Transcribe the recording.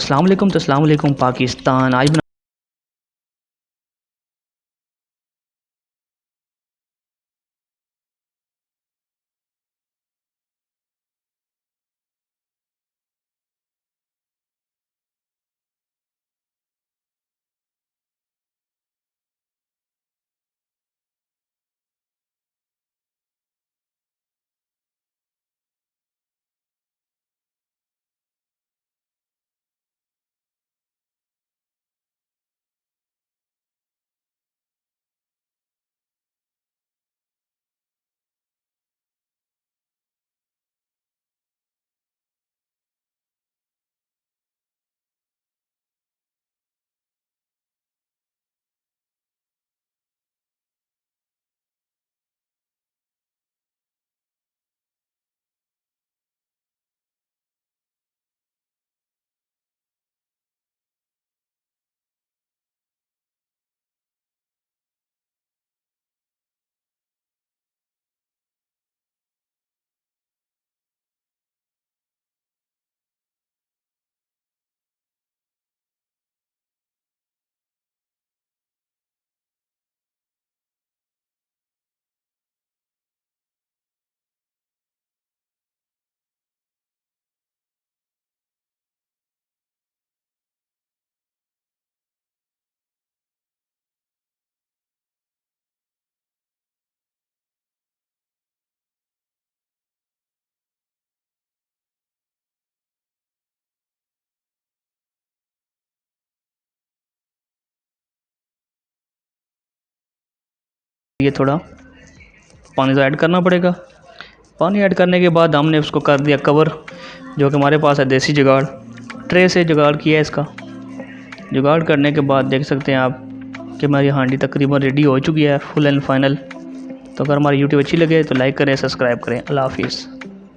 अस्सलाम वालेकुम। तो अस्सलाम वालेकुम पाकिस्तान। आज ये थोड़ा पानी तो ऐड करना पड़ेगा। पानी ऐड करने के बाद हमने उसको कर दिया कवर, जो कि हमारे पास है देसी जुगाड़। ट्रे से जुगाड़ किया है इसका। जुगाड़ करने के बाद देख सकते हैं आप कि हमारी हांडी तकरीबन रेडी हो चुकी है, फुल एंड फाइनल। तो अगर हमारी यूट्यूब अच्छी लगे तो लाइक करें, सब्सक्राइब करें। अल्लाह हाफिज़।